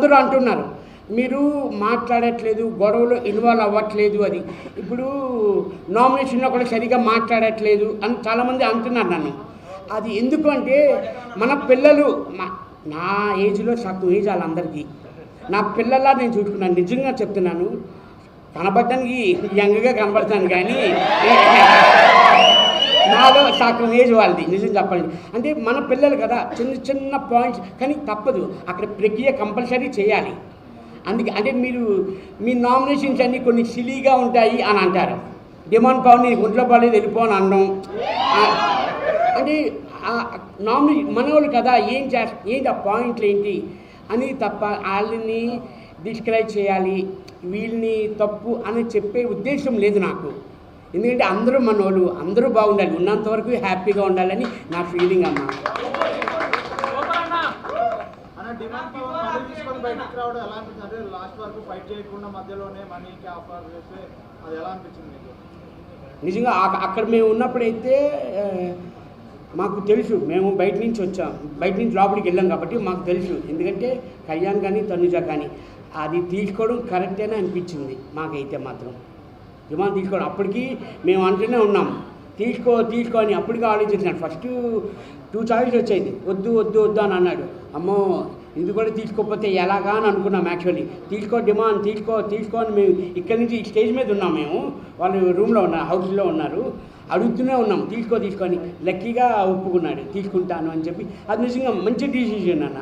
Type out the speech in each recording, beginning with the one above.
అందరూ అంటున్నారు మీరు మాట్లాడట్లేదు, గొడవలో ఇన్వాల్వ్ అవ్వట్లేదు. అది ఇప్పుడు నామినేషన్లో కూడా సరిగా మాట్లాడట్లేదు అని చాలామంది అంటున్నారు నన్ను. అది ఎందుకు అంటే మన పిల్లలు నా ఏజ్లో సగం ఏజ్ వాళ్ళందరికీ నా పిల్లల్లా నేను చూసుకున్నాను. నిజంగా చెప్తున్నాను, కనబడటానికి యంగ్గా కనబడతాను కానీ నాలో సగం ఏజ్ వాళ్ళది. నిజం చెప్పండి అంటే మన పిల్లలు కదా, చిన్న చిన్న పాయింట్స్ కానీ తప్పదు, అక్కడ ప్రక్రియ కంపల్సరీ చేయాలి. అందుకే అంటే మీరు మీ నామినేషన్స్ అన్నీ కొన్ని సిలీగా ఉంటాయి అని అంటారు. డిమాండ్ పవన్ నీకు ఒంట్లో బాగాలేదు వెళ్ళిపోని అనడం అంటే మనవాళ్ళు కదా, ఏంటి ఆ పాయింట్లు ఏంటి అని తప్ప వాళ్ళని డిస్క్రైబ్ చేయాలి, వీళ్ళని తప్పు అని చెప్పే ఉద్దేశం లేదు నాకు. ఎందుకంటే అందరూ మనోళ్ళు, అందరూ బాగుండాలి, ఉన్నంతవరకు హ్యాపీగా ఉండాలని నా ఫీలింగ్ అమ్మా. నిజంగా అక్కడ మేము ఉన్నప్పుడైతే మాకు తెలుసు, మేము బయట నుంచి వచ్చాం, బయట నుంచి లోపలికి వెళ్ళాం కాబట్టి మాకు తెలుసు. ఎందుకంటే కళ్యాణ్ కానీ తనుజ కానీ అది తీసుకోవడం కరెక్టేనే అనిపించింది మాకైతే మాత్రం. డిమాండ్ తీసుకోవడం అప్పటికి మేము అంటూనే ఉన్నాం తీసుకో అని. అప్పటికి ఆలోచించినాడు. ఫస్ట్ 2 చాయిస్ వచ్చేది, వద్దు వద్దు వద్దు అని అన్నాడు. అమ్మో ఇది కూడా తీసుకోకపోతే ఎలాగా అని అనుకున్నాం. యాక్చువల్లీ డిమాండ్ తీసుకో అని మేము ఇక్కడి నుంచి స్టేజ్ మీద ఉన్నాం. మేము వాళ్ళు రూమ్లో ఉన్నారు, హౌస్లో ఉన్నారు, అడుగుతూనే ఉన్నాం తీసుకొని. లక్కీగా ఒప్పుకున్నాడు, తీసుకుంటాను అని చెప్పి. అది నిజంగా మంచి డిసిజన్ అన్న.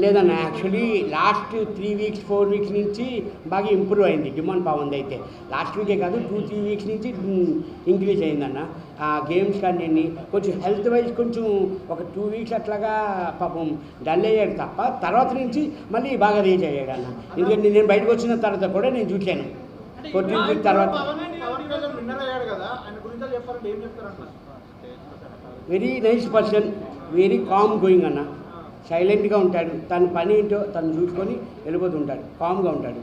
లేదన్న, యాక్చువల్లీ లాస్ట్ 3 వీక్స్ 4 వీక్స్ నుంచి బాగా ఇంప్రూవ్ అయింది డిమాండ్ పవన్ అయితే. లాస్ట్ వీకే కాదు 2-3 వీక్స్ నుంచి ఇంక్రీజ్ అయిందన్న. ఆ గేమ్స్ కానీ కొంచెం హెల్త్ వైజ్ కొంచెం ఒక 2 వీక్స్ అట్లాగా పాపం డల్ అయ్యాడు తప్ప తర్వాత నుంచి మళ్ళీ బాగా రీచ్ అయ్యాడు అన్న. ఎందుకంటే నేను బయటకు వచ్చిన తర్వాత కూడా నేను చూశాను 14 వీక్ తర్వాత. Very nice person, very calm going అన్న. సైలెంట్గా ఉంటాడు, తన పని ఏంటో తను చూసుకొని వెళ్ళిపోతుంటాడు, కామ్గా ఉంటాడు.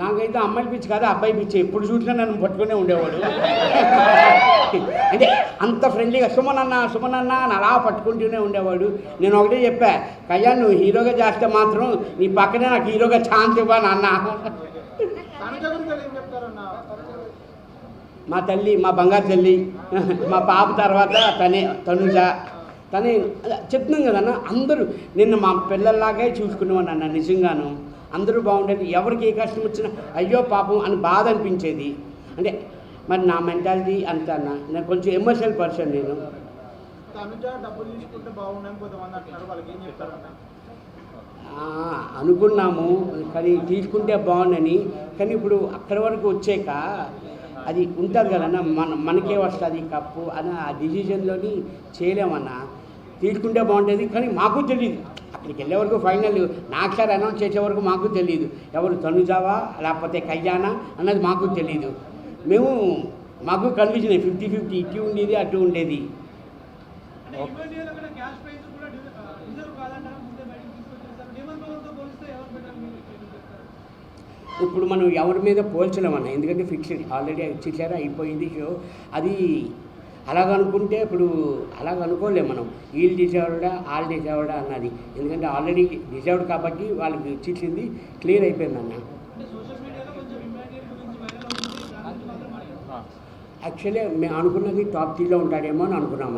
నాకైతే అమ్మాయిల పిచ్చి కాదు, అబ్బాయి పిచ్చి. ఎప్పుడు చూసినా నన్ను పట్టుకునే ఉండేవాడు. అంటే అంత ఫ్రెండ్లీగా సుమన్ అన్న అని అలా పట్టుకుంటూనే ఉండేవాడు. నేను ఒకటే చెప్పా, కళ్యాణ్ నువ్వు హీరోగా చేస్తే మాత్రం నీ పక్కనే నాకు హీరోగా ఛాన్స్ ఇవ్వను అన్న. మా తల్లి, మా బంగారు తల్లి, మా పాప తర్వాత తనుజ చెప్తున్నాం కదన్న. అందరూ నిన్న మా పిల్లల్లాగే చూసుకునేవాడిని అన్న. నిజంగాను అందరూ బాగుండేది. ఎవరికి ఏ కష్టం వచ్చినా అయ్యో పాపం అని బాధ అనిపించేది. అంటే మరి నా మెంటాలిటీ అంత అన్న, నేను కొంచెం ఎమోషనల్ పర్సన్. నేను అనుకున్నాము కానీ తీసుకుంటే బాగుందని. కానీ ఇప్పుడు అక్కడి వరకు వచ్చాక అది ఉంటుంది కదన్నా, మనకే వస్తుంది కప్పు అని ఆ డిసిజన్లోని చేయలేమన్నా. తీసుకుంటే బాగుంటుంది కానీ మాకు తెలియదు, అక్కడికి వెళ్ళే వరకు ఫైనల్ నాకు సార్ అనౌన్స్ చేసే వరకు మాకు తెలియదు ఎవరు తనుజావా లేకపోతే కళ్యాణా అన్నది మాకు తెలియదు. మాకు కన్ఫ్యూజన్ 50-50, ఇటు ఉండేది అటు ఉండేది. ఇప్పుడు మనం ఎవరి మీద పోల్చలేమన్నా, ఎందుకంటే ఫిక్స్డ్ ఆల్రెడీ ఇచ్చేసారా, అయిపోయింది షో. అది అలాగనుకుంటే ఇప్పుడు అలాగనుకోలేము మనం, వీళ్ళు డిజర్వ్డా వాళ్ళు డిజర్వ్డా అన్నది. ఎందుకంటే ఆల్రెడీ డిజర్వ్డ్ కాబట్టి వాళ్ళకి ఇచ్చేసింది క్లియర్ అయిపోయిందన్న. యాక్చువల్లీ మేము అనుకున్నది టాప్ 3లో ఉంటాడేమో అని అనుకున్నాము.